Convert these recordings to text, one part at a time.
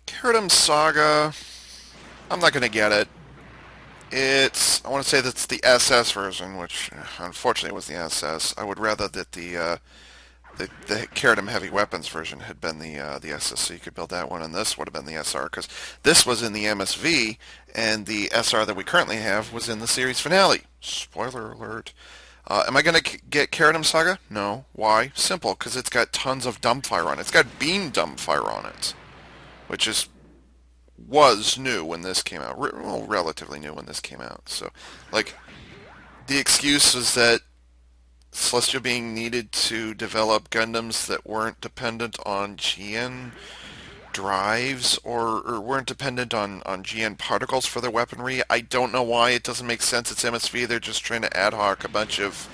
Cherudim Saga, I'm not going to get it. I want to say that's the SS version, which unfortunately was the SS. I would rather that the Cherudim Heavy Weapons version had been the SS, so you could build that one, and this would have been the SR, because this was in the MSV, and the SR that we currently have was in the series finale. Spoiler alert. Am I going to get Cherudim Saga? No. Why? Simple, because it's got tons of dumbfire on it. It's got beam dumbfire on it, which was new when this came out. Well, relatively new when this came out. So, like, the excuse was that Celestial Being needed to develop Gundams that weren't dependent on GN drives or weren't dependent on GN particles for their weaponry. I don't know why. It doesn't make sense. It's MSV. They're just trying to ad hoc a bunch of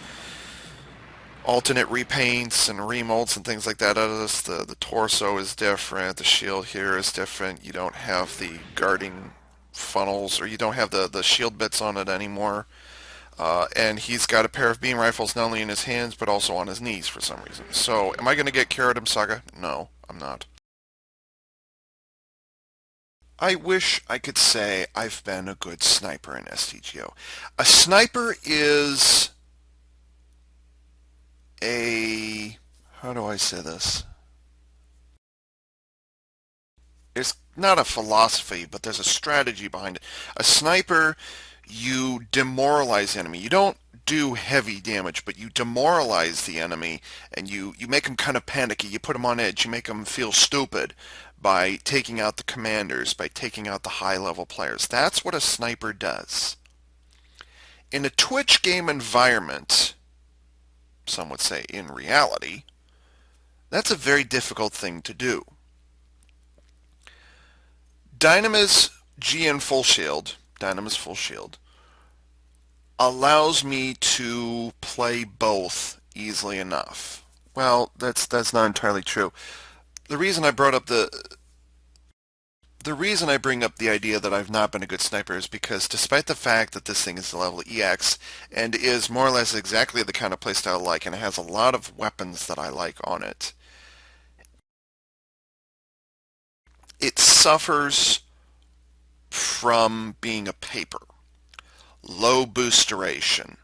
alternate repaints and remolds and things like that out of this. The torso is different. The shield here is different. You don't have the guarding funnels, or you don't have the shield bits on it anymore. And he's got a pair of beam rifles not only in his hands but also on his knees for some reason. So, am I going to get Cherudim Saga? No, I'm not. I wish I could say I've been a good sniper in SDGO. A sniper is a... how do I say this? It's not a philosophy, but there's a strategy behind it. A sniper, you demoralize the enemy. You don't do heavy damage, but you demoralize the enemy, and you make them kind of panicky. You put them on edge. You make them feel stupid by taking out the commanders, by taking out the high-level players. That's what a sniper does. In a Twitch game environment, some would say in reality, that's a very difficult thing to do. Dynamis GN Full Shield, Dynamis Full Shield, allows me to play both easily enough. Well, that's not entirely true. The reason I brought up the reason I bring up the idea that I've not been a good sniper is because despite the fact that this thing is the level EX and is more or less exactly the kind of playstyle I like, and it has a lot of weapons that I like on it, it suffers from being a paper. Low boost duration.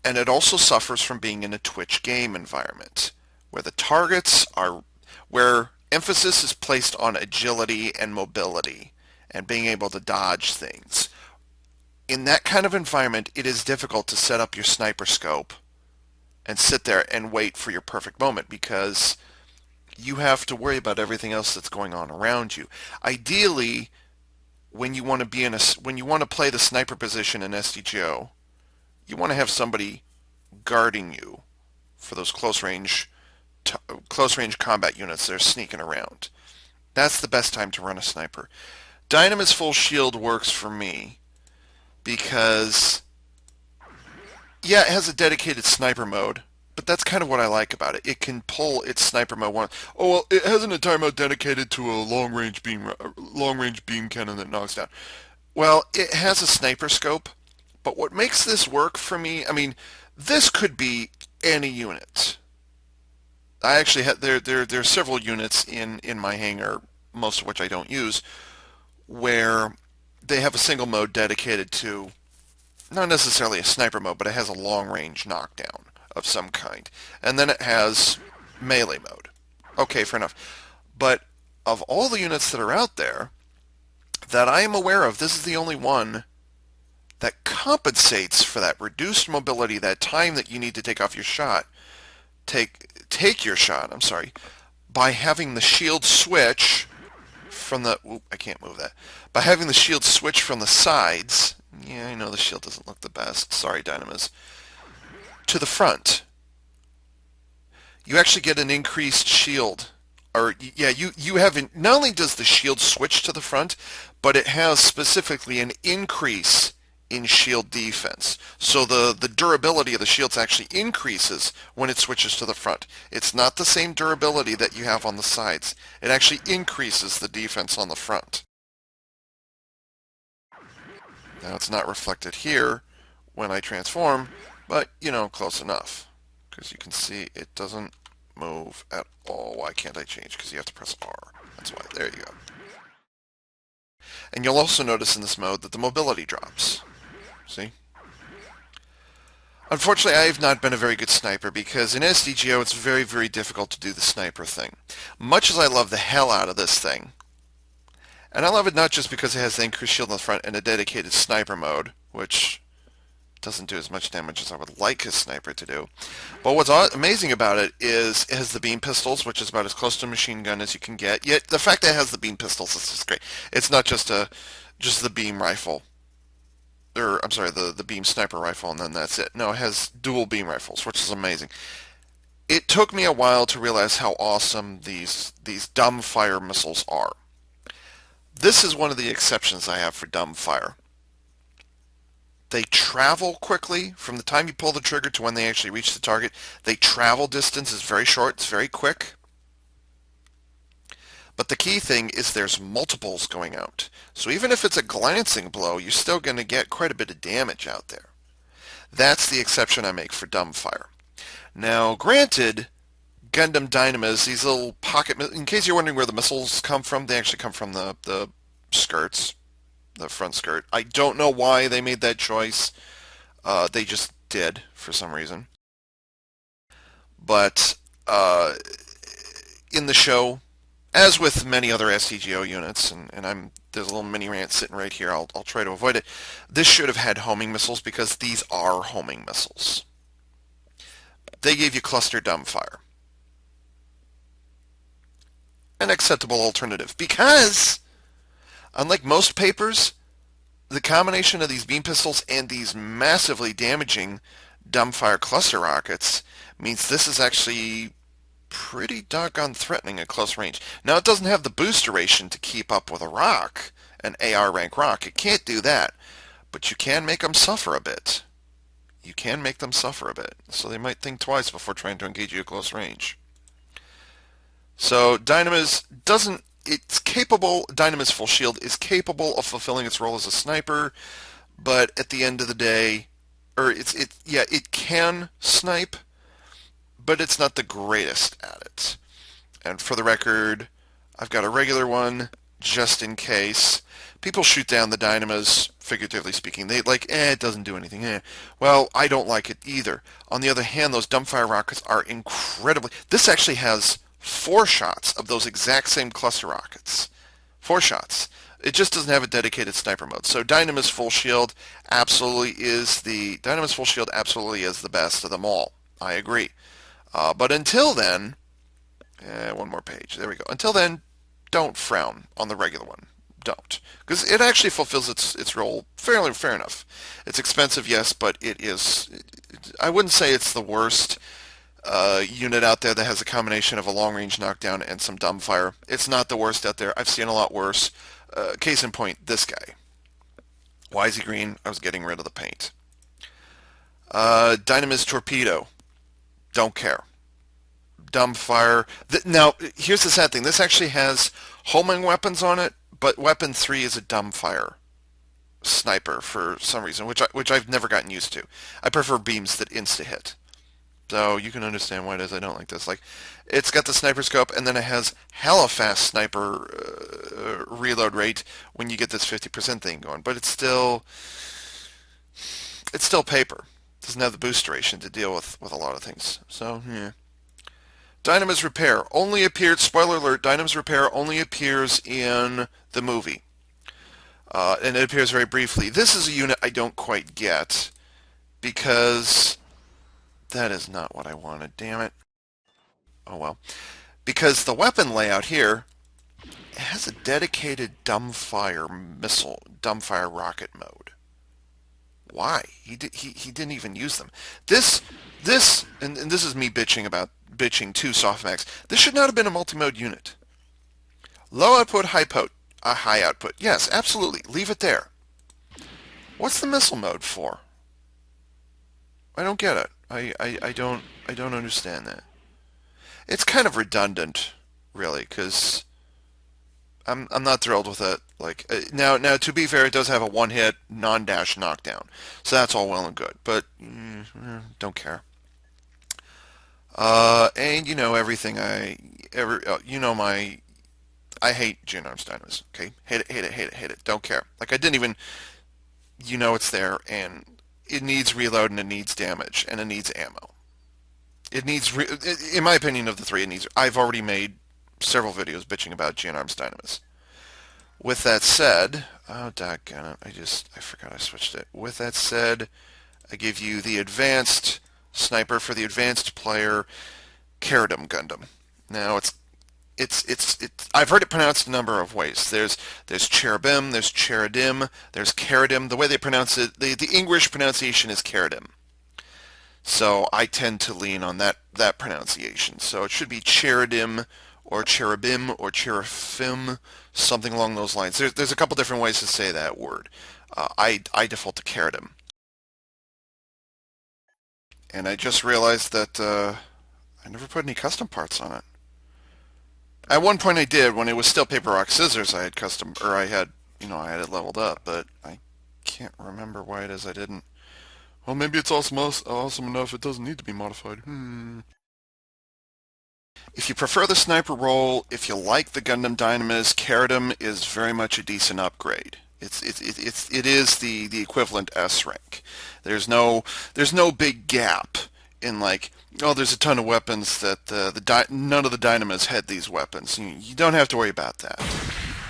And it also suffers from being in a Twitch game environment where the targets are where emphasis is placed on agility and mobility and being able to dodge things. In that kind of environment, it is difficult to set up your sniper scope and sit there and wait for your perfect moment because you have to worry about everything else that's going on around you. Ideally, when you want to play the sniper position in SDGO, you want to have somebody guarding you for those close range combat units that are sneaking around. That's the best time to run a sniper. Dynamis Full Shield works for me because, yeah, it has a dedicated sniper mode, but that's kind of what I like about it. It can pull its sniper mode one. Oh well, it has an entire mode dedicated to a long range beam cannon that knocks down. Well, it has a sniper scope, but what makes this work for me, I mean, this could be any unit. I actually had there are several units in my hangar, most of which I don't use, where they have a single mode dedicated to not necessarily a sniper mode, but it has a long range knockdown of some kind, and then it has melee mode. Okay, fair enough. But of all the units that are out there that I am aware of, this is the only one that compensates for that reduced mobility, that time that you need to take off your shot, take your shot, I'm sorry, by having the shield switch from the, oop, I can't move that, by having the shield switch from the sides, yeah, I know the shield doesn't look the best, sorry Dynamis, to the front. You actually get an increased shield, or yeah, you have, not only does the shield switch to the front, but it has specifically an increase in shield defense. So the durability of the shields actually increases when it switches to the front. It's not the same durability that you have on the sides. It actually increases the defense on the front. Now it's not reflected here when I transform, but you know, close enough. Because you can see it doesn't move at all. Why can't I change? Because you have to press R. That's why. There you go. And you'll also notice in this mode that the mobility drops. See? Unfortunately, I have not been a very good sniper because in SDGO it's very, very difficult to do the sniper thing. Much as I love the hell out of this thing, and I love it not just because it has the increased shield in the front and a dedicated sniper mode, which doesn't do as much damage as I would like a sniper to do. But what's amazing about it is it has the beam pistols, which is about as close to a machine gun as you can get. Yet the fact that it has the beam pistols is just great. It's not just the beam rifle. Or, I'm sorry, the beam sniper rifle, and then that's it. No, it has dual beam rifles, which is amazing. It took me a while to realize how awesome these dumbfire missiles are. This is one of the exceptions I have for dumbfire. They travel quickly from the time you pull the trigger to when they actually reach the target. They travel distance is very short. It's very quick. But the key thing is there's multiples going out. So even if it's a glancing blow, you're still going to get quite a bit of damage out there. That's the exception I make for dumbfire. Now, granted, Gundam Dynamis, these little pocket, in case you're wondering where the missiles come from, they actually come from the skirts. The front skirt. I don't know why they made that choice. They just did for some reason. But in the show, as with many other SDGO units, and there's a little mini rant sitting right here. I'll try to avoid it. This should have had homing missiles because these are homing missiles. They gave you cluster dumbfire. An acceptable alternative because unlike most papers, the combination of these beam pistols and these massively damaging dumbfire cluster rockets means this is actually pretty doggone threatening at close range. Now, it doesn't have the boost duration to keep up with a rock, an AR rank rock. It can't do that, but you can make them suffer a bit. You can make them suffer a bit, so they might think twice before trying to engage you at close range. So Dynamis doesn't, it's capable, Dynamis Full Shield is capable of fulfilling its role as a sniper, but at the end of the day, it can snipe, but it's not the greatest at it. And for the record, I've got a regular one just in case. People shoot down the Dynamis, figuratively speaking. They it doesn't do anything. Well, I don't like it either. On the other hand, those dumbfire rockets are incredibly... This actually has 4 shots of those exact same cluster rockets. 4 shots. It just doesn't have a dedicated sniper mode. So Dynamis Full Shield absolutely is the best of them all. I agree. But until then, one more page. There we go. Until then, don't frown on the regular one. Don't, because it actually fulfills its role fair enough. It's expensive, yes, but it is. I wouldn't say it's the worst unit out there that has a combination of a long-range knockdown and some dumbfire. It's not the worst out there. I've seen a lot worse. Case in point, this guy. Why is he green? I was getting rid of the paint. Dynamis Torpedo. Don't care. Dumbfire. Now, here's the sad thing. This actually has homing weapons on it, but weapon 3 is a dumbfire sniper for some reason, which I've never gotten used to. I prefer beams that insta-hit. So you can understand why it is I don't like this. Like, it's got the sniper scope, and then it has hella fast sniper reload rate when you get this 50% thing going. But it's still paper. It doesn't have the boost duration to deal with a lot of things. So, yeah. Dynamis Repair only appeared, spoiler alert, Dynamis Repair only appears in the movie. And it appears very briefly. This is a unit I don't quite get because that is not what I wanted, damn it. Oh well. Because the weapon layout here has a dedicated dumbfire rocket mode. Why? He didn't even use them. This and this is me bitching to Softmax. This should not have been a multi-mode unit. Low output, high output. Yes, absolutely. Leave it there. What's the missile mode for? I don't get it. I don't understand that. It's kind of redundant, really, because I'm not thrilled with it. Like now to be fair, it does have a one-hit non-dash knockdown, so that's all well and good. But don't care. And you know everything I hate Genome Dynamis. Okay, hate it. Don't don't care. Like, I didn't even, it's there, and it needs reload, and it needs damage, and it needs ammo. It needs, in my opinion, of the three, I've already made several videos bitching about Gundam Dynamis. With that said, oh, doggone it, I forgot I switched it. With that said, I give you the advanced sniper for the advanced player, Cherudim Gundam. Now, I've heard it pronounced a number of ways. There's cherubim, there's cherudim, there's Cherudim. The way they pronounce it, the English pronunciation is Cherudim. So I tend to lean on that pronunciation. So it should be Cherudim or cherubim or cherufim, something along those lines. There's a couple different ways to say that word. I default to Cherudim. And I just realized that I never put any custom parts on it. At one point I did, when it was still paper, rock, scissors, I had I had it leveled up, but I can't remember why it is I didn't. Well, maybe it's awesome enough it doesn't need to be modified. If you prefer the sniper role, if you like the Gundam Dynamis, Cherudim is very much a decent upgrade. It is the equivalent S rank. There's no big gap in, like, oh, there's a ton of weapons that none of the Dynamis had these weapons. You don't have to worry about that.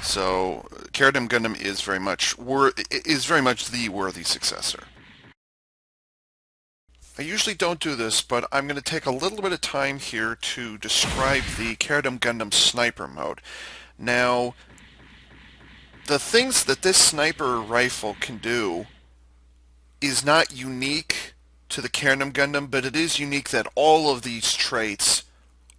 So Cherudim Gundam is very much the worthy successor. I usually don't do this, but I'm going to take a little bit of time here to describe the Cherudim Gundam sniper mode. Now, the things that this sniper rifle can do is not unique to the Cherudim Gundam, but it is unique that all of these traits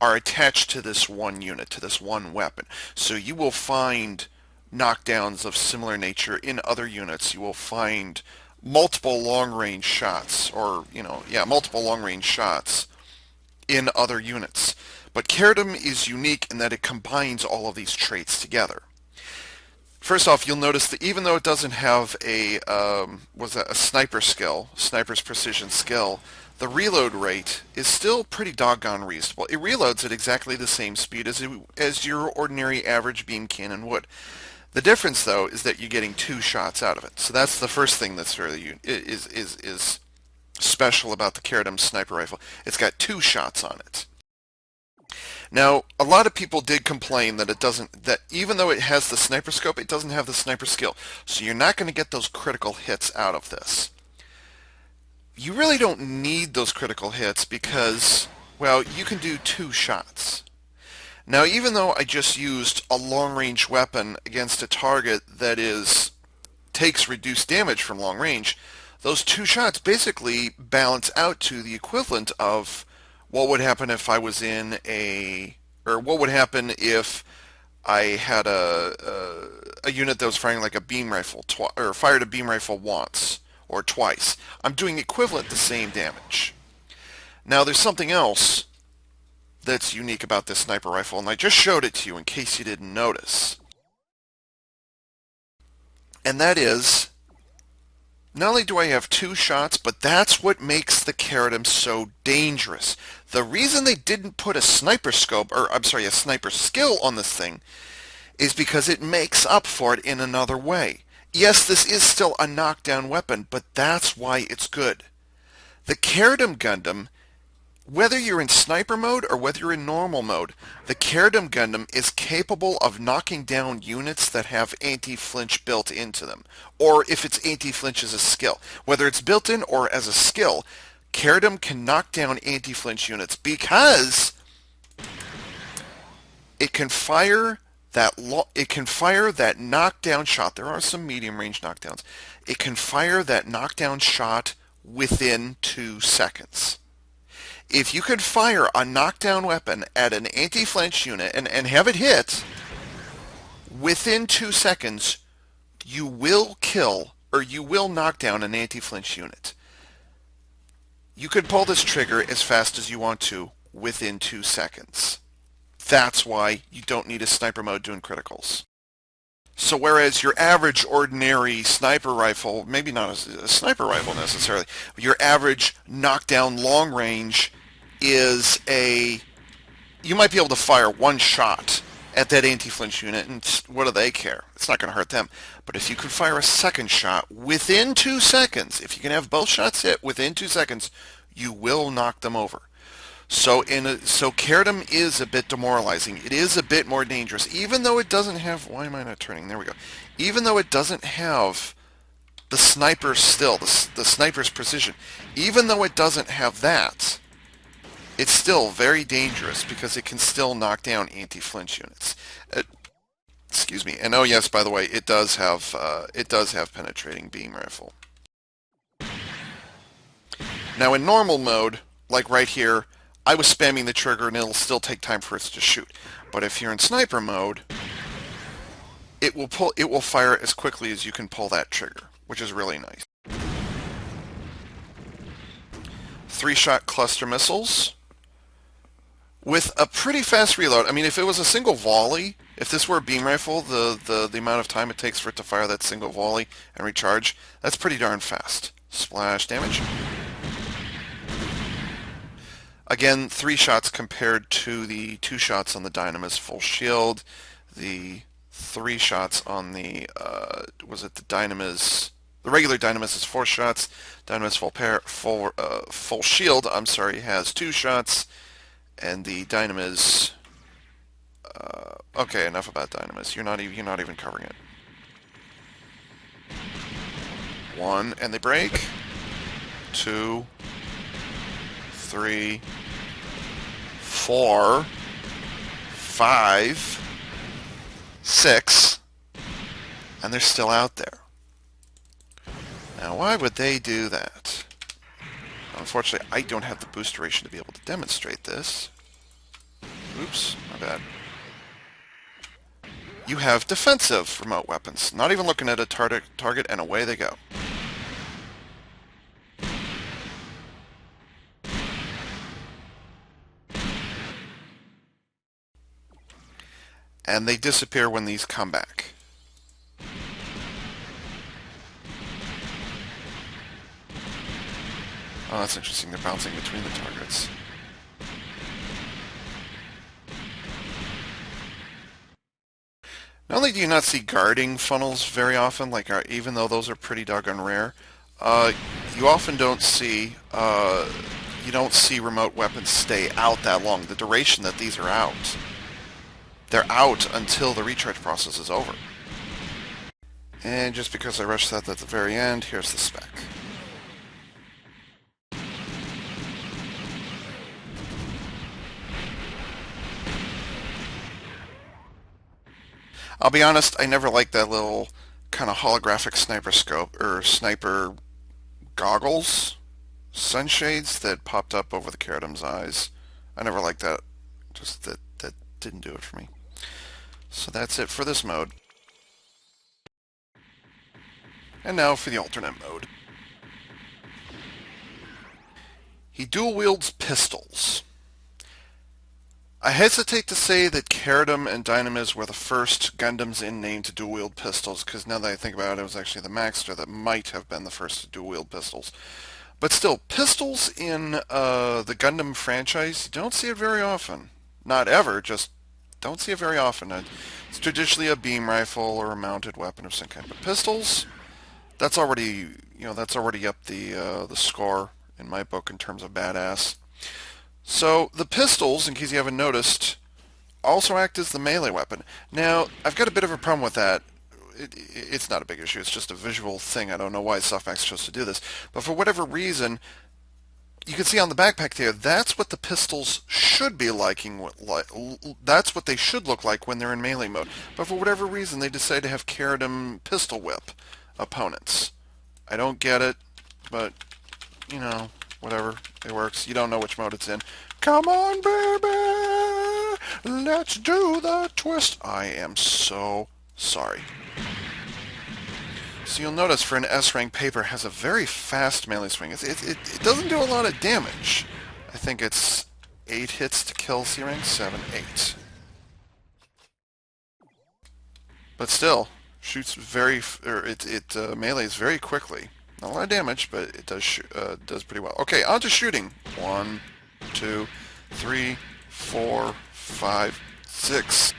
are attached to this one unit, to this one weapon. So you will find knockdowns of similar nature in other units. You will find multiple long-range shots, multiple long-range shots in other units. But Cherudim is unique in that it combines all of these traits together. First off, you'll notice that even though it doesn't have a sniper skill, sniper's precision skill, the reload rate is still pretty doggone reasonable. It reloads at exactly the same speed as your ordinary average beam cannon would. The difference, though, is that you're getting 2 shots out of it. So that's the first thing that's really is special about the Cherudim sniper rifle. It's got 2 shots on it. Now, a lot of people did complain that even though it has the sniper scope, it doesn't have the sniper skill. So you're not going to get those critical hits out of this. You really don't need those critical hits because, well, you can do 2 shots. Now, even though I just used a long-range weapon against a target that takes reduced damage from long range, those 2 shots basically balance out to the equivalent of what would happen if I was what would happen if I had a unit that was firing like a beam rifle, or fired a beam rifle once or twice. I'm doing equivalent the same damage. Now, there's something else that's unique about this sniper rifle, and I just showed it to you in case you didn't notice. And that is, not only do I have 2 shots, but that's what makes the Cherudim so dangerous. The reason they didn't put a sniper scope, a sniper skill on this thing, is because it makes up for it in another way. Yes, this is still a knockdown weapon, but that's why it's good. The Cherudim Gundam, whether you're in sniper mode or whether you're in normal mode, the Cherudim Gundam is capable of knocking down units that have anti-flinch built into them, or if it's anti-flinch as a skill. Whether it's built in or as a skill, Cherudim can knock down anti-flinch units because it can fire that knockdown shot. There are some medium-range knockdowns. It can fire that knockdown shot within 2 seconds. If you could fire a knockdown weapon at an anti-flinch unit and have it hit, within 2 seconds, you will kill or you will knock down an anti-flinch unit. You could pull this trigger as fast as you want to within 2 seconds. That's why you don't need a sniper mode doing criticals. So whereas your average ordinary sniper rifle, maybe not a sniper rifle necessarily, but your average knockdown long range is you might be able to fire 1 shot at that anti-flinch unit, and what do they care? It's not going to hurt them. But if you can fire a second shot within 2 seconds, if you can have both shots hit within 2 seconds, you will knock them over. So Cherudim is a bit demoralizing. It is a bit more dangerous, even though it doesn't have. Why am I not turning? There we go. Even though it doesn't have the sniper still, the sniper's precision. Even though it doesn't have that, it's still very dangerous because it can still knock down anti-flinch units. Excuse me. And oh yes, by the way, it does have penetrating beam rifle. Now in normal mode, like right here, I was spamming the trigger and it'll still take time for it to shoot. But if you're in sniper mode, it will fire as quickly as you can pull that trigger, which is really nice. 3-shot cluster missiles with a pretty fast reload. I mean, if it was a single volley, if this were a beam rifle, the amount of time it takes for it to fire that single volley and recharge, that's pretty darn fast. Splash damage. Again, 3 shots compared to the 2 shots on the Dynamis full shield. The 3 shots on the, was it the Dynamis? The regular Dynamis is 4 shots. Dynamis full shield, I'm sorry, has 2 shots. And the Dynamis, okay, enough about Dynamis. You're not even covering it. 1, and they break. 2, 3, 4, 5, 6, and they're still out there. Now, why would they do that? Unfortunately, I don't have the boost duration to be able to demonstrate this. Oops, my bad. You have defensive remote weapons. Not even looking at a target, and away they go. And they disappear when these come back. Oh, that's interesting. They're bouncing between the targets. Not only do you not see guarding funnels very often, like even though those are pretty doggone rare, you often don't see remote weapons stay out that long. The duration that these are out, they're out until the recharge process is over. And just because I rushed that at the very end, here's the spec. I'll be honest, I never liked that little kind of holographic sniper scope, or sniper goggles, sunshades that popped up over the Cherudim's eyes. I never liked that. Just that didn't do it for me. So that's it for this mode. And now for the alternate mode. He dual wields pistols. I hesitate to say that Cherudim and Dynamis were the first Gundams in name to dual-wield pistols, because now that I think about it, it was actually the Maxter that might have been the first to dual-wield pistols. But still, pistols in the Gundam franchise, you don't see it very often. Not ever, just don't see it very often. It's traditionally a beam rifle or a mounted weapon of some kind. But pistols, that's already up the score in my book in terms of badass. So the pistols, in case you haven't noticed, also act as the melee weapon. Now, I've got a bit of a problem with that. It's not a big issue. It's just a visual thing. I don't know why SoftMax chose to do this. But for whatever reason, you can see on the backpack there, that's what the pistols should be liking. That's what they should look like when they're in melee mode. But for whatever reason, they decided to have Cherudim pistol whip opponents. I don't get it, but, you know, whatever. It works. You don't know which mode it's in. Come on, baby! Let's do the twist. I am so sorry. So you'll notice for an S-rank paper, it has a very fast melee swing. It doesn't do a lot of damage. I think it's 8 hits to kill C-rank, 7, 8. But still, shoots very, melees very quickly. Not a lot of damage, but it does pretty well. Okay, on to shooting. 1, 2, 3, 4, 5, 6.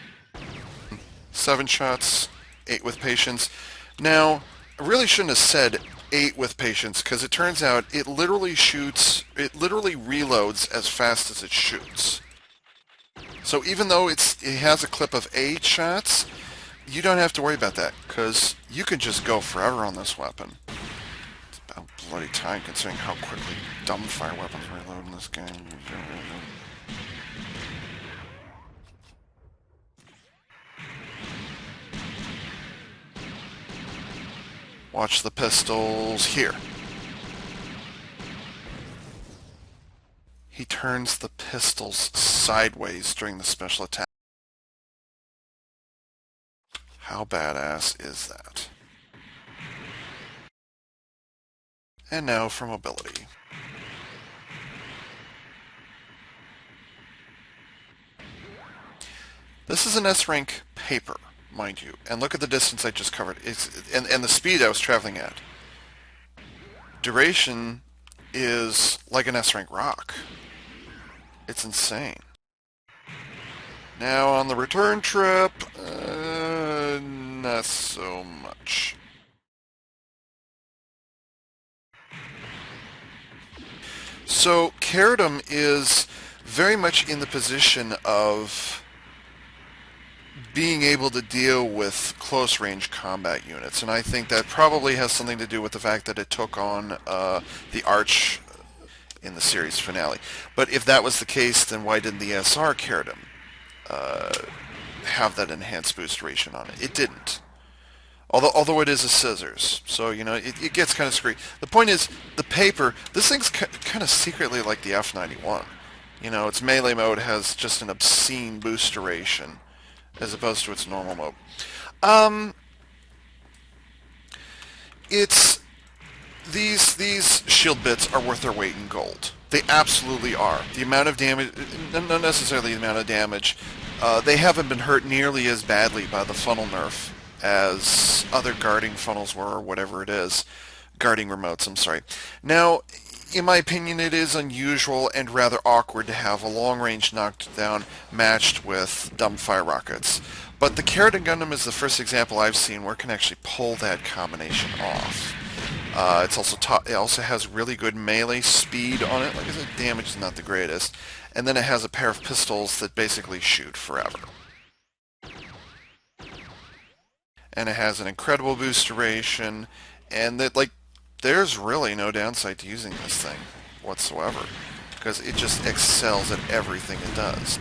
7 shots, 8 with patience. Now, I really shouldn't have said 8 with patience, because it turns out it literally reloads as fast as it shoots. So even though it has a clip of 8 shots, you don't have to worry about that, because you can just go forever on this weapon. It's about bloody time, considering how quickly dumbfire weapons reload in this game. Watch the pistols here. He turns the pistols sideways during the special attack. How badass is that? And now for mobility. This is an S-rank paper, mind you, and look at the distance I just covered. And the speed I was traveling at. Duration is like an S-rank rock. It's insane. Now on the return trip, not so much. So Cherudim is very much in the position of being able to deal with close-range combat units, and I think that probably has something to do with the fact that it took on the Arch in the series finale. But if that was the case, then why didn't the SR Cherudim have that enhanced boost duration on it? It didn't. Although it is a scissors, so you know it gets kind of screwy. The point is, the paper. This thing's kind of secretly like the F91. You know, its melee mode has just an obscene boost duration, as opposed to its normal mode. It's these shield bits are worth their weight in gold. They absolutely are. The amount of damage, not necessarily the amount of damage. They haven't been hurt nearly as badly by the funnel nerf as other guarding funnels were, or whatever it is. Guarding remotes, I'm sorry. Now, in my opinion, it is unusual and rather awkward to have a long-range knockdown matched with dumbfire rockets. But the Cherudim Gundam is the first example I've seen where it can actually pull that combination off. It also has really good melee speed on it. Like I said, damage is not the greatest. And then it has a pair of pistols that basically shoot forever. And it has an incredible boost duration, and that there's really no downside to using this thing whatsoever, because it just excels at everything it does.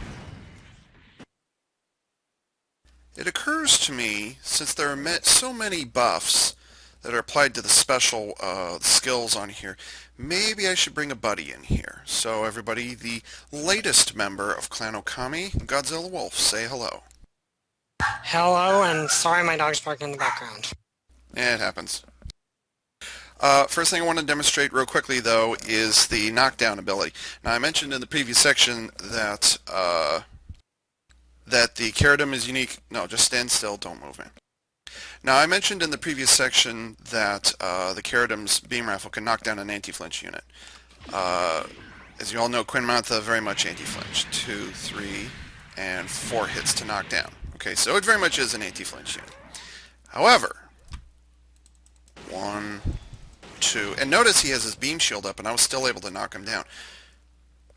It occurs to me, since there are so many buffs that are applied to the special skills on here, maybe I should bring a buddy in here. So everybody, the latest member of Clan Okami, GodzillaWolf, say hello. Hello, and sorry my dog's barking in the background. Yeah, it happens. First thing I want to demonstrate real quickly, though, is the knockdown ability. Now, I mentioned in the previous section that that the Cherudim is unique. No, just stand still. Don't move, man. Now, I mentioned in the previous section that the Cherudim's beam rifle can knock down an anti-flinch unit. As you all know, Queen Mantha very much anti-flinch. 2, 3, and 4 hits to knock down. Okay, so it very much is an anti-flinch unit. However, 1, 2, and notice he has his beam shield up, and I was still able to knock him down.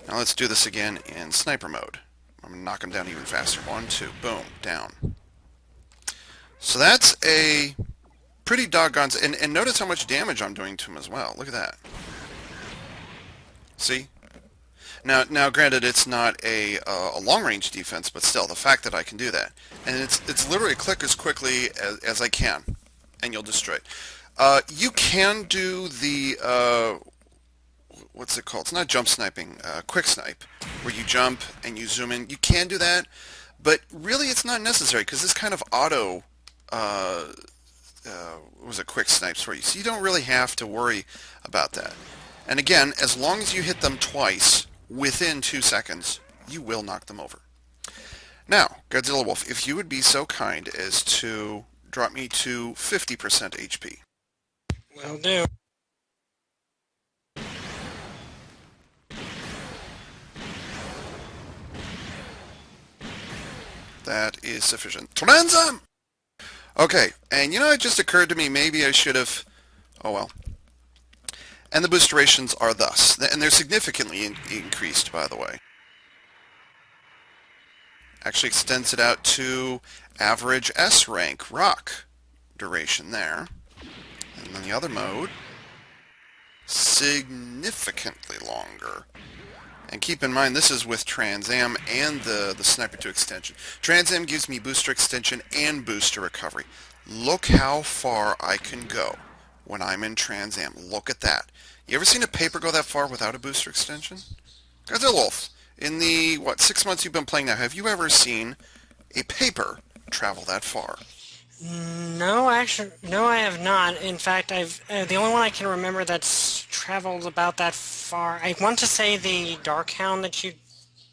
Now let's do this again in sniper mode. I'm going to knock him down even faster. 1, 2, boom, down. So that's a pretty doggone... And notice how much damage I'm doing to him as well. Look at that. See? Now, granted, it's not a long-range defense, but still, the fact that I can do that. And it's literally click as quickly as I can, and you'll destroy it. You can do the... what's it called? It's not jump sniping, quick snipe, where you jump and you zoom in. You can do that, but really it's not necessary, because this kind of auto... was a quick snipes for you, so you don't really have to worry about that. And again, as long as you hit them twice within 2 seconds, you will knock them over. Now, GodzillaWolf, if you would be so kind as to drop me to 50% HP. Will do. That is sufficient. Transam! Okay, and it just occurred to me maybe I should have. Oh well. And the boost durations are thus, and they're significantly increased, by the way. Actually extends it out to average S rank rock duration there. And then the other mode, significantly longer. And keep in mind, this is with Trans Am and the Sniper 2 extension. Trans Am gives me booster extension and booster recovery. Look how far I can go when I'm in Trans Am. Look at that. You ever seen a paper go that far without a booster extension? GodzillaWolf, in the, 6 months you've been playing now, have you ever seen a paper travel that far? No, actually, no, I have not. In fact, I've the only one I can remember that's traveled about that far. I want to say the Darkhound that you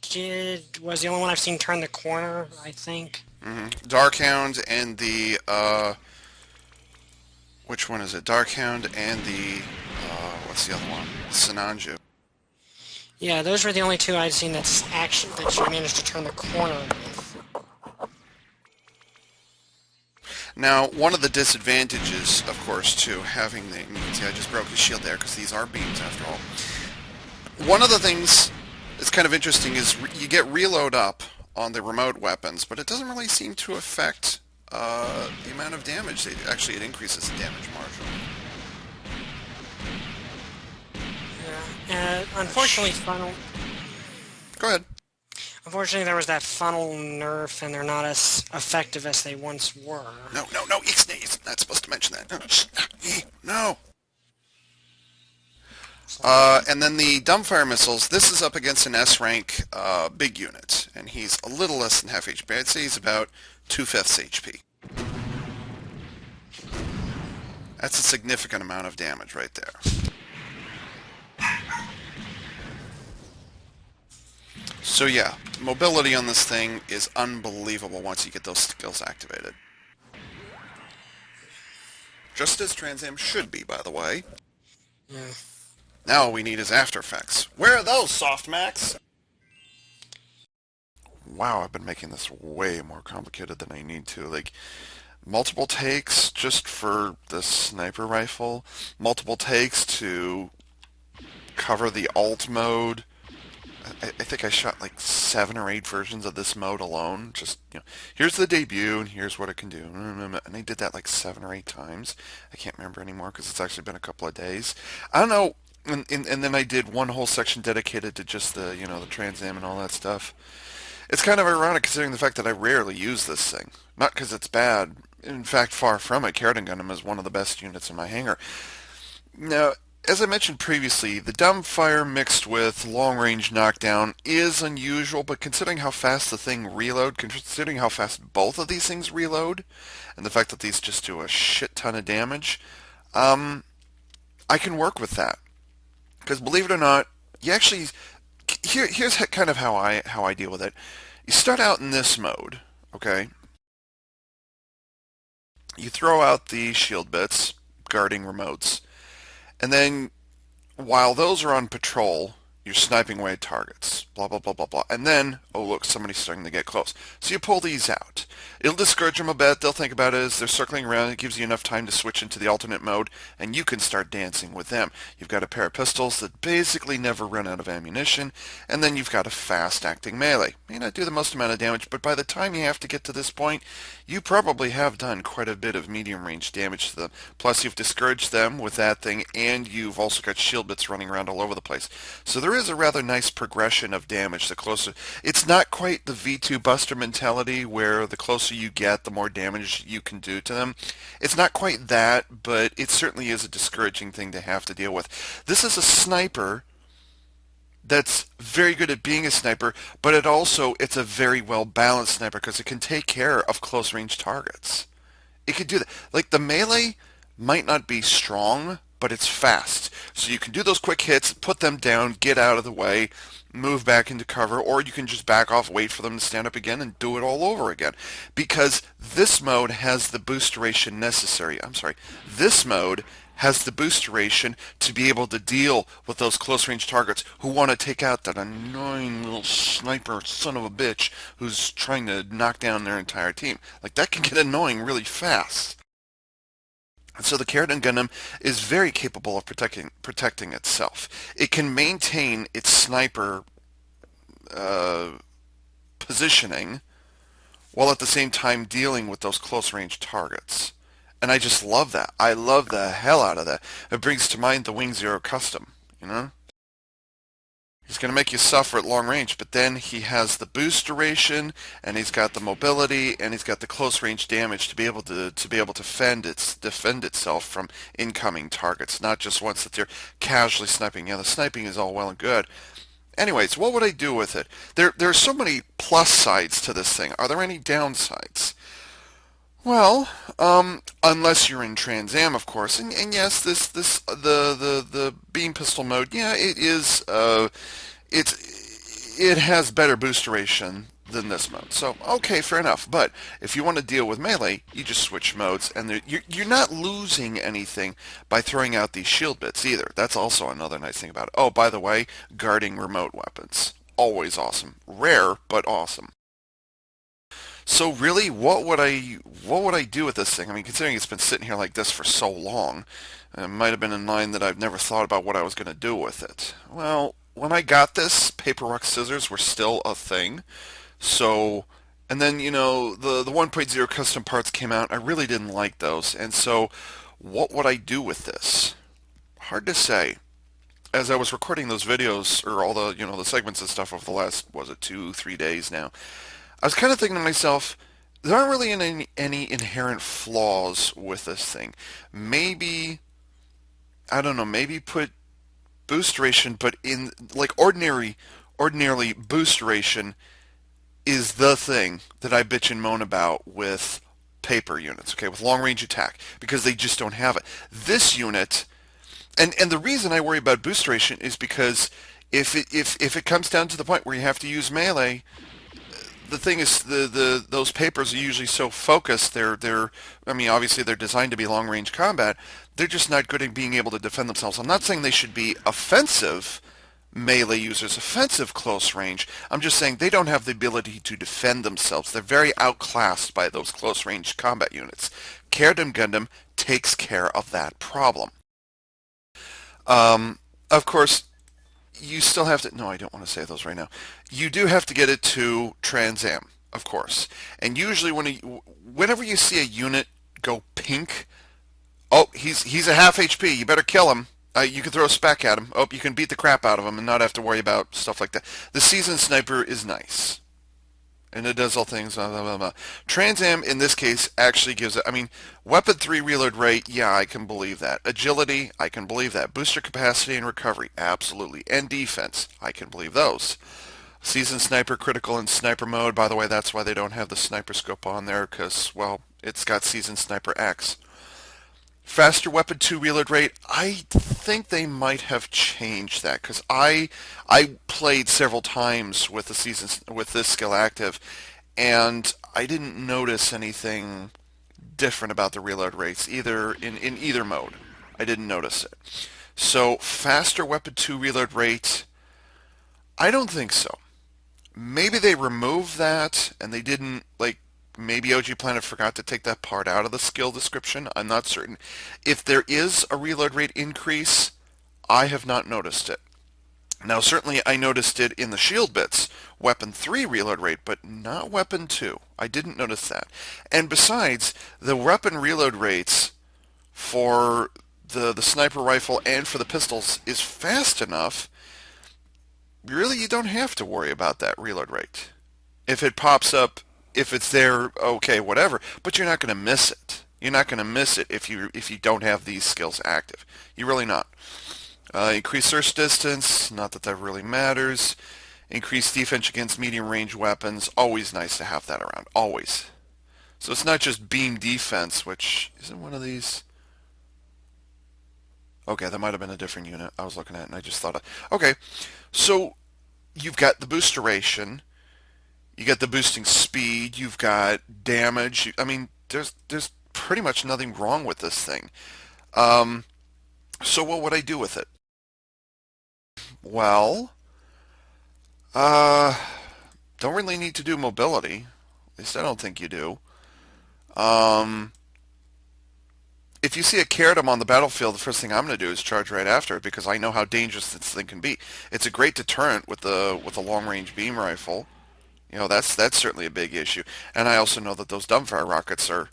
did was the only one I've seen turn the corner, I think. Darkhound and the, which one is it? Darkhound and the, what's the other one? Sinanju. Yeah, those were the only two I'd seen that's actually that you managed to turn the corner with. Now, one of the disadvantages, of course, to having the, you can see I just broke his shield there because these are beams after all. One of the things that's kind of interesting is you get reload up on the remote weapons, but it doesn't really seem to affect the amount of damage. Actually, it increases the damage marginally. Yeah, unfortunately, funnel. Go ahead. Unfortunately, there was that funnel nerf, and they're not as effective as they once were. No, no, no, it's not supposed to mention that. No. And then the dumbfire missiles, this is up against an S-rank big unit, and he's a little less than half HP. I'd say he's about 2/5 HP. That's a significant amount of damage right there. So yeah, mobility on this thing is unbelievable once you get those skills activated. Just as Trans Am should be, by the way. Yeah. Now all we need is After Effects. Where are those, Softmax? Wow, I've been making this way more complicated than I need to. Like, multiple takes just for the sniper rifle, multiple takes to cover the alt mode. I think I shot like 7 or 8 versions of this mode alone. Just, here's the debut and here's what it can do. And I did that like 7 or 8 times. I can't remember anymore because it's actually been a couple of days. I don't know. And then I did one whole section dedicated to just the, the Trans Am and all that stuff. It's kind of ironic considering the fact that I rarely use this thing. Not because it's bad. In fact, far from it. Cherudim Gundam is one of the best units in my hangar. Now, as I mentioned previously, the dumbfire mixed with long-range knockdown is unusual, but considering how fast the thing reload, considering how fast both of these things reload, and the fact that these just do a shit ton of damage, I can work with that. Because believe it or not, you actually here's kind of how I deal with it. You start out in this mode, okay? You throw out the shield bits, guarding remotes, and then while those are on patrol, you're sniping away at targets, blah, blah, blah, blah, blah. And then, oh look, somebody's starting to get close. So you pull these out. It'll discourage them a bit. They'll think about it as they're circling around. It gives you enough time to switch into the alternate mode, and you can start dancing with them. You've got a pair of pistols that basically never run out of ammunition, and then you've got a fast-acting melee. May not do the most amount of damage, but by the time you have to get to this point, you probably have done quite a bit of medium-range damage to them. Plus, you've discouraged them with that thing, and you've also got shield bits running around all over the place. So there is a rather nice progression of damage the closer. It's not quite the V2 Buster mentality where the closer you get, the more damage you can do to them. It's not quite that, but it certainly is a discouraging thing to have to deal with. This is a sniper that's very good at being a sniper, but it's a very well balanced sniper because it can take care of close range targets. It can do that. Like the melee might not be strong, but it's fast. So you can do those quick hits, put them down, get out of the way, move back into cover, or you can just back off, wait for them to stand up again, and do it all over again. Because this mode has the boost duration necessary. This mode has the boost duration to be able to deal with those close range targets who want to take out that annoying little sniper son of a bitch who's trying to knock down their entire team. Like that can get annoying really fast. And so the Cherudim Gundam is very capable of protecting itself. It can maintain its sniper uh, positioning while at the same time dealing with those close range targets. And I just love that. I love the hell out of that. It brings to mind the Wing Zero Custom, you know? He's going to make you suffer at long range, but then he has the boost duration, and he's got the mobility, and he's got the close range damage to be able to defend itself from incoming targets, not just ones that they're casually sniping. Yeah, the sniping is all well and good. Anyways, what would I do with it? There are so many plus sides to this thing. Are there any downsides? Well, unless you're in Trans Am, of course, and yes, the beam pistol mode, yeah, it has better boost duration than this mode. So okay, fair enough. But if you want to deal with melee, you just switch modes, and you're not losing anything by throwing out these shield bits either. That's also another nice thing about it. Oh, by the way, guarding remote weapons, always awesome. Rare, but awesome. So really, what would I do with this thing? I mean, considering it's been sitting here like this for so long, it might have been in mind that I've never thought about what I was going to do with it. Well, when I got this, paper, rock, scissors were still a thing. So, and then the 1.0 custom parts came out. I really didn't like those, and so what would I do with this? Hard to say. As I was recording those videos or all the the segments and stuff over the last was it 2 3 days now, I was kind of thinking to myself, there aren't really any inherent flaws with this thing. Maybe, I don't know, maybe put boost duration, but in like ordinarily boost duration is the thing that I bitch and moan about with paper units, okay, with long range attack, because they just don't have it. This unit, and the reason I worry about boost duration is because if it comes down to the point where you have to use melee, the thing is those papers are usually so focused. They're I mean obviously they're designed to be long range combat. They're just not good at being able to defend themselves. I'm not saying they should be offensive melee users, offensive close range. I'm just saying they don't have the ability to defend themselves. They're very outclassed by those close range combat units. Cherudim Gundam takes care of that problem. Of course, you still have to. No, I don't want to say those right now. You do have to get it to Trans Am, of course. And usually, whenever you see a unit go pink, oh, he's a half HP. You better kill him. You can throw a spec at him. Oh, you can beat the crap out of him and not have to worry about stuff like that. The seasoned sniper is nice. And it does all things, blah, blah, blah, blah. Trans Am, in this case, actually gives it, I mean, weapon 3 reload rate, yeah, I can believe that. Agility, I can believe that. Booster capacity and recovery, absolutely. And defense, I can believe those. Seasoned sniper, critical, and sniper mode, by the way, that's why they don't have the sniper scope on there, because, well, it's got seasoned sniper X. Faster weapon 2 reload rate, I think they might have changed that because I played several times with the seasons with this skill active, and I didn't notice anything different about the reload rates either in either mode. I didn't notice it. So faster weapon 2 reload rate, I don't think so. Maybe they removed that and they didn't like maybe OG Planet forgot to take that part out of the skill description. I'm not certain. If there is a reload rate increase, I have not noticed it. Now certainly I noticed it in the shield bits, weapon 3 reload rate, but not weapon 2. I didn't notice that. And besides, the weapon reload rates for the sniper rifle and for the pistols is fast enough. Really, you don't have to worry about that reload rate. If it pops up, if it's there, okay, whatever. But you're not going to miss it. You're not going to miss it if you don't have these skills active. You're really not. Increased search distance, not that that really matters. Increased defense against medium range weapons, always nice to have that around, always. So it's not just beam defense, which isn't one of these. Okay, that might have been a different unit I was looking at, and I just thought, okay, so you've got the boost duration, you got the boosting speed, you've got damage. I mean, there's pretty much nothing wrong with this thing. So what would I do with it? Well, uh, don't really need to do mobility. At least I don't think you do. Um, if you see a Cherudim on the battlefield, the first thing I'm going to do is charge right after it because I know how dangerous this thing can be. It's a great deterrent with the long range beam rifle. You know, that's certainly a big issue. And I also know that those dumbfire rockets are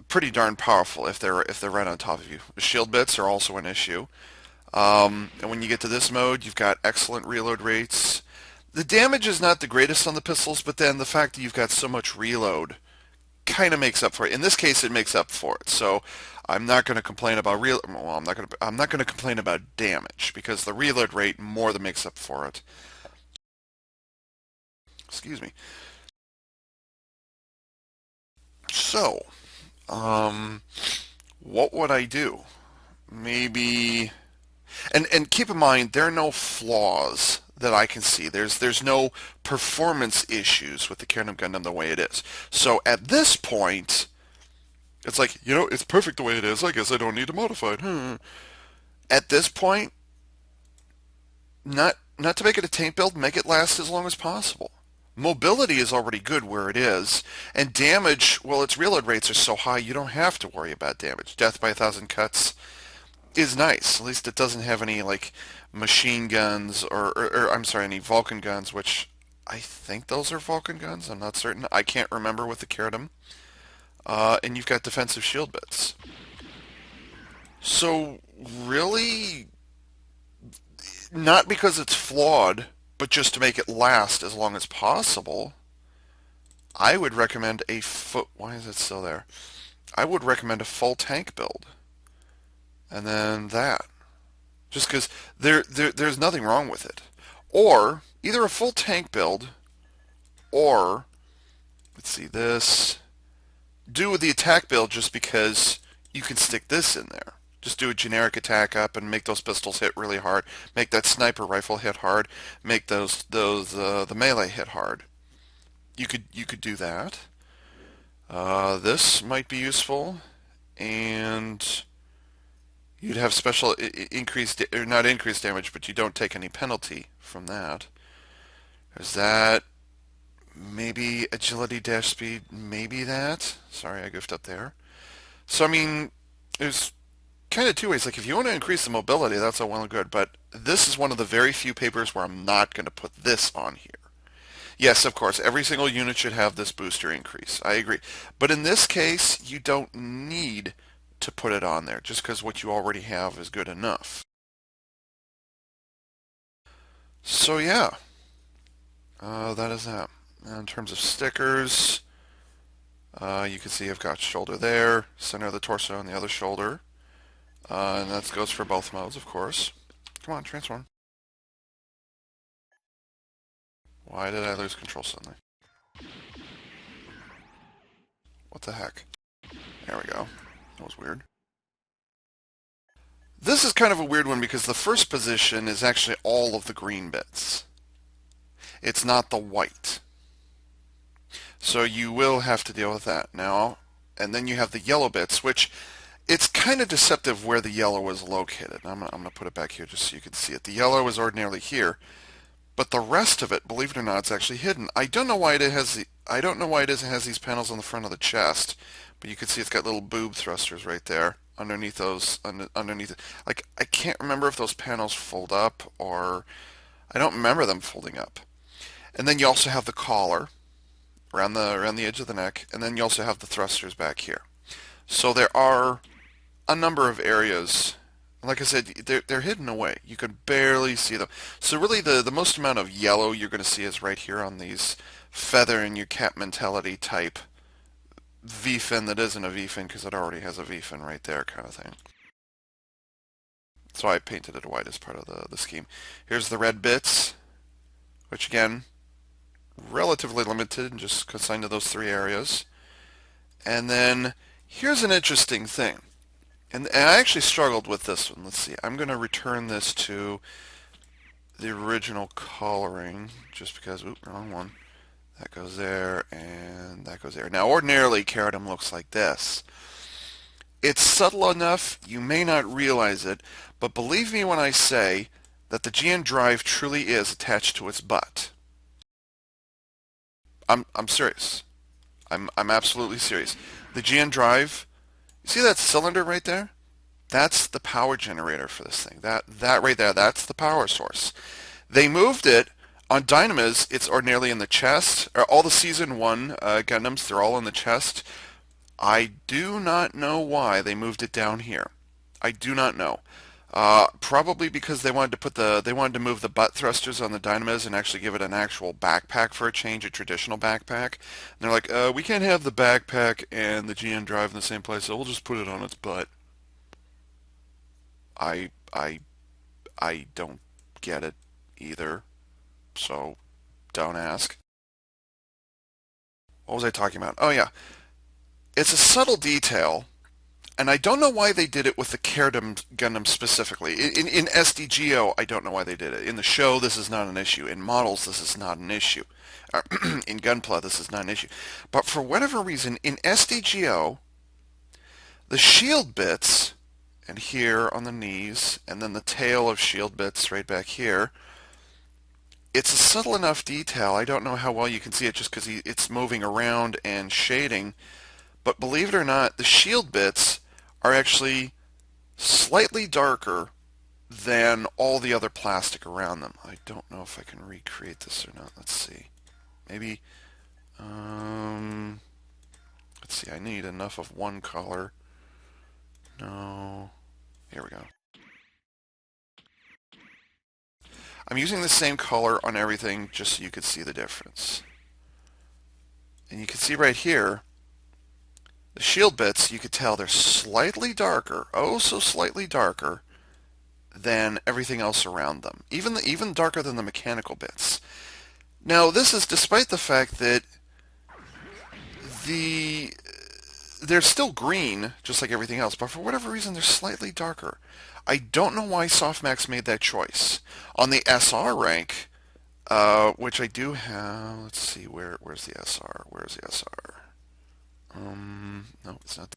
pretty darn powerful if they're right on top of you. The shield bits are also an issue. And when you get to this mode, you've got excellent reload rates. The damage is not the greatest on the pistols, but then the fact that you've got so much reload kind of makes up for it. In this case, it makes up for it. So I'm not going to complain about Well, I'm not going to complain about damage because the reload rate more than makes up for it. Excuse me. So, um, what would I do? Maybe, and keep in mind there are no flaws that I can see. There's no performance issues with the Gundam Gundam the way it is. So at this point, it's like, it's perfect the way it is. I guess I don't need to modify it. At this point, not to make it a tank build, make it last as long as possible. Mobility is already good where it is, and damage, well, its reload rates are so high you don't have to worry about damage. Death by 1,000 cuts is nice. At least it doesn't have any like machine guns or I'm sorry, any Vulcan guns, which I think those are Vulcan guns. I'm not certain. I can't remember with the Cherudim. And you've got defensive shield bits. So really, not because it's flawed, but just to make it last as long as possible, I would recommend a foot. Why is it still there? I would recommend a full tank build, and then that. Just because there's nothing wrong with it. Or either a full tank build, or let's see this. Do the attack build just because you can stick this in there. Just do a generic attack up and make those pistols hit really hard. Make that sniper rifle hit hard. Make those the melee hit hard. You could do that. This might be useful, and you'd have special increased, or not increased damage, but you don't take any penalty from that. There's that. Maybe agility dash speed. Maybe that. Sorry, I goofed up there. So I mean, there's kind of two ways. Like if you want to increase the mobility, that's all well and good. But this is one of the very few papers where I'm not going to put this on here. Yes, of course, every single unit should have this booster increase. I agree. But in this case, you don't need to put it on there just because what you already have is good enough. So yeah, that is that. Now, in terms of stickers, you can see I've got shoulder there, center of the torso, and the other shoulder. And that goes for both modes, of course. Come on, transform. Why did I lose control suddenly? What the heck? There we go. That was weird. This is kind of a weird one because the first position is actually all of the green bits. It's not the white. So you will have to deal with that now. And then you have the yellow bits, which it's kind of deceptive where the yellow is located. I'm going to put it back here just so you can see it. The yellow is ordinarily here, but the rest of it, believe it or not, it's actually hidden. I don't know why it has these panels on the front of the chest, but you can see it's got little boob thrusters right there underneath those underneath it. Like I can't remember if those panels fold up or I don't remember them folding up. And then you also have the collar around the edge of the neck, and then you also have the thrusters back here. So there are a number of areas. Like I said, they're hidden away. You can barely see them. So really the most amount of yellow you're going to see is right here on these feather in your cap mentality type V-fin that isn't a V-fin because it already has a V-fin right there kind of thing. So I painted it white as part of the scheme. Here's the red bits, which again, relatively limited and just consigned to those three areas. And then here's an interesting thing. And I actually struggled with this one. Let's see. I'm going to return this to the original coloring just because, oop, wrong one. That goes there and that goes there. Now ordinarily Cherudim looks like this. It's subtle enough you may not realize it, but believe me when I say that the GN drive truly is attached to its butt. I'm serious. I'm absolutely serious. The GN drive, you see that cylinder right there? That's the power generator for this thing. That right there, that's the power source. They moved it on Dynamis. It's ordinarily in the chest. All the season one Gundams, they're all in the chest. I do not know why they moved it down here. I do not know. Probably because they wanted to move the butt thrusters on the Dynamis and actually give it an actual backpack for a change, a traditional backpack. And they're like, we can't have the backpack and the GN drive in the same place, so we'll just put it on its butt. I I I don't get it either, so don't ask. What was I talking about? Oh yeah, it's a subtle detail, and I don't know why they did it with the Cherudim Gundam specifically. In SDGO, I don't know why they did it. In the show, this is not an issue. In models, this is not an issue. In Gunpla, this is not an issue. But for whatever reason, in SDGO, the shield bits, and here on the knees, and then the tail of shield bits right back here, it's a subtle enough detail. I don't know how well you can see it just because it's moving around and shading. But believe it or not, the shield bits are actually slightly darker than all the other plastic around them. I don't know if I can recreate this or not. Let's see. Maybe, um, let's see. I need enough of one color. No. Here we go. I'm using the same color on everything just so you could see the difference. And you can see right here, the shield bits, you could tell they're slightly darker, oh so slightly darker, than everything else around them, even darker than the mechanical bits. Now this is despite the fact that the they're still green, just like everything else, but for whatever reason they're slightly darker. I don't know why Softmax made that choice. On the SR rank, which I do have, let's see, where's the SR? Where's the SR? No, it's not.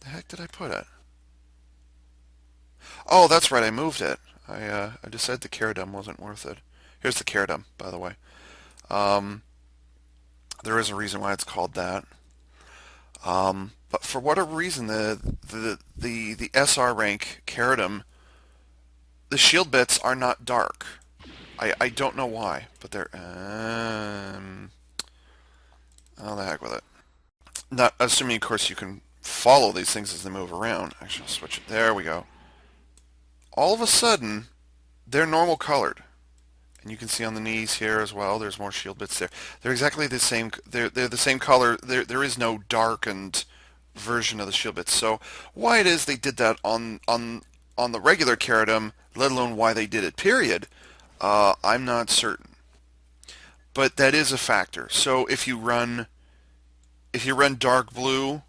The heck did I put it? Oh, that's right, I moved it. I decided the Cherudim wasn't worth it. Here's the Cherudim, by the way. Um, there is a reason why it's called that. But for whatever reason, the SR rank Cherudim, the shield bits are not dark. I don't know why, but they're oh the heck with it. Not assuming, of course, you can follow these things as they move around. Actually, I'll switch it. There we go. All of a sudden, they're normal colored. And you can see on the knees here as well, there's more shield bits there. They're exactly the same. They're the same color. There is no darkened version of the shield bits. So why it is they did that on the regular Cherudim, let alone why they did it, period, I'm not certain. But that is a factor. So if you run dark blue,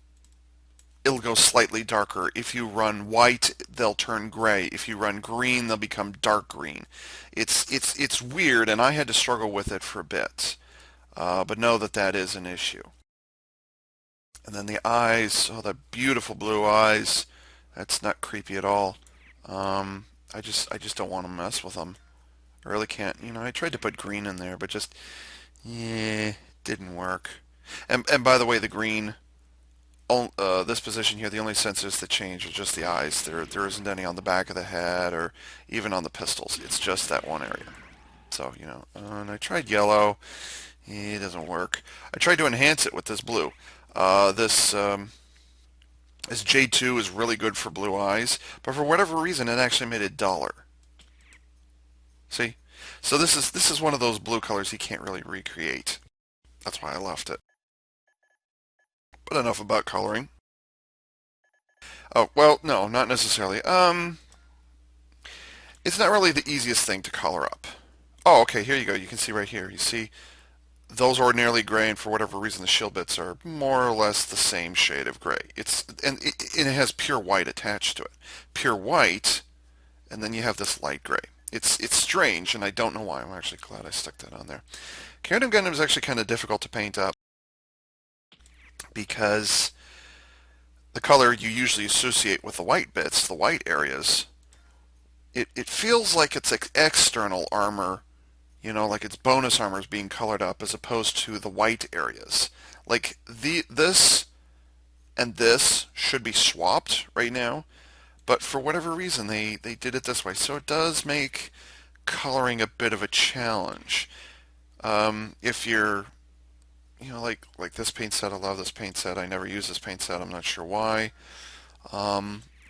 it'll go slightly darker. If you run white, they'll turn gray. If you run green, they'll become dark green. It's weird, and I had to struggle with it for a bit. But know that that is an issue. And then the eyes, oh, the beautiful blue eyes. That's not creepy at all. I just don't want to mess with them. I really can't. You know, I tried to put green in there, but just, yeah, didn't work. And by the way, the green, this position here, the only sensors that change are just the eyes. There isn't any on the back of the head or even on the pistols. It's just that one area. So, you know, and I tried yellow. It doesn't work. I tried to enhance it with this blue. This J2 is really good for blue eyes, but for whatever reason, it actually made it duller. See? So this is one of those blue colors you can't really recreate. That's why I left it. But enough about coloring. Oh, well, no, not necessarily. It's not really the easiest thing to color up. Oh, okay, here you go. You can see right here. You see, those ordinarily gray, and for whatever reason, the shield bits are more or less the same shade of gray. And it has pure white attached to it. Pure white, and then you have this light gray. It's strange, and I don't know why. I'm actually glad I stuck that on there. Gundam Gundam is actually kind of difficult to paint up because the color you usually associate with the white bits, the white areas, it feels like it's external armor, like its bonus armor is being colored up as opposed to the white areas. Like this and this should be swapped right now, but for whatever reason they did it this way. So it does make coloring a bit of a challenge. If you're, like this paint set, I love this paint set. I never use this paint set. I'm not sure why.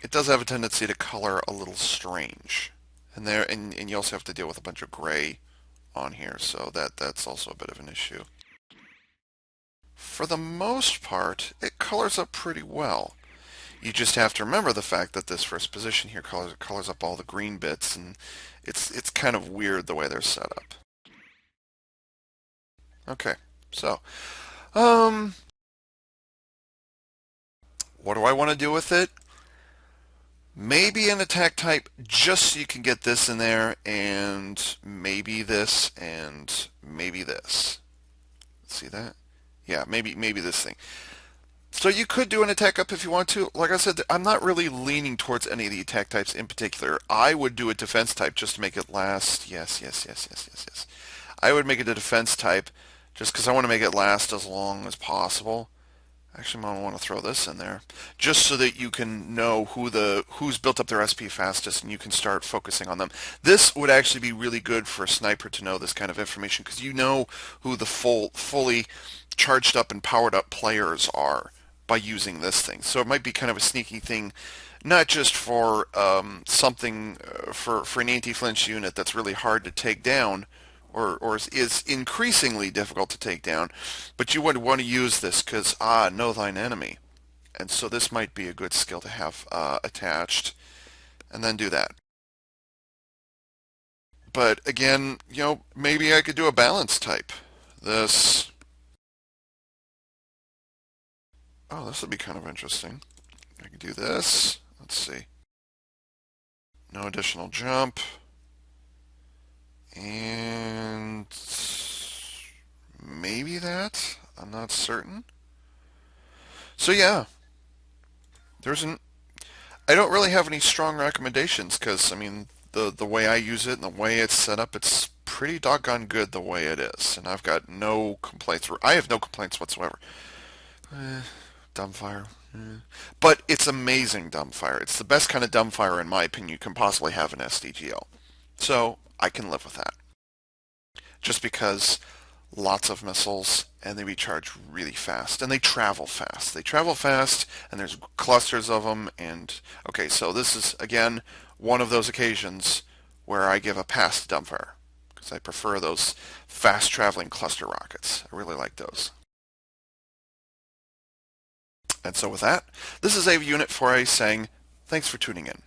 It does have a tendency to color a little strange. And you also have to deal with a bunch of gray on here, so that's also a bit of an issue. For the most part, it colors up pretty well. You just have to remember the fact that this first position here colors up all the green bits, and it's kind of weird the way they're set up. Okay, so what do I want to do with it? Maybe an attack type just so you can get this in there, and maybe this, and maybe this. See that? Yeah, maybe this thing. So you could do an attack up if you want to. Like I said, I'm not really leaning towards any of the attack types in particular. I would do a defense type just to make it last. Yes, yes, yes, yes, yes, yes. I would make it a defense type just because I want to make it last as long as possible. Actually, I want to throw this in there just so that you can know who's built up their SP fastest, and you can start focusing on them. This would actually be really good for a sniper to know this kind of information because you know who the fully charged up and powered up players are by using this thing. So it might be kind of a sneaky thing, not just for something for an anti-flinch unit that's really hard to take down, or is increasingly difficult to take down, but you would want to use this because, know thine enemy. And so this might be a good skill to have attached, and then do that. But again, maybe I could do a balance type. This, this would be kind of interesting. I could do this. Let's see. No additional jump. And maybe that. I'm not certain. So yeah, there's an. I don't really have any strong recommendations because I mean the way I use it and the way it's set up, it's pretty doggone good the way it is, and I've got no complaints. I have no complaints whatsoever. Dumbfire. But it's amazing dumbfire. It's the best kind of dumbfire in my opinion you can possibly have in SDGO. So I can live with that. Just because lots of missiles and they recharge really fast and they travel fast. They travel fast and there's clusters of them, and okay, so this is again one of those occasions where I give a pass to dumbfire because I prefer those fast traveling cluster rockets. I really like those. And so with that, this is a unit 4A saying thanks for tuning in.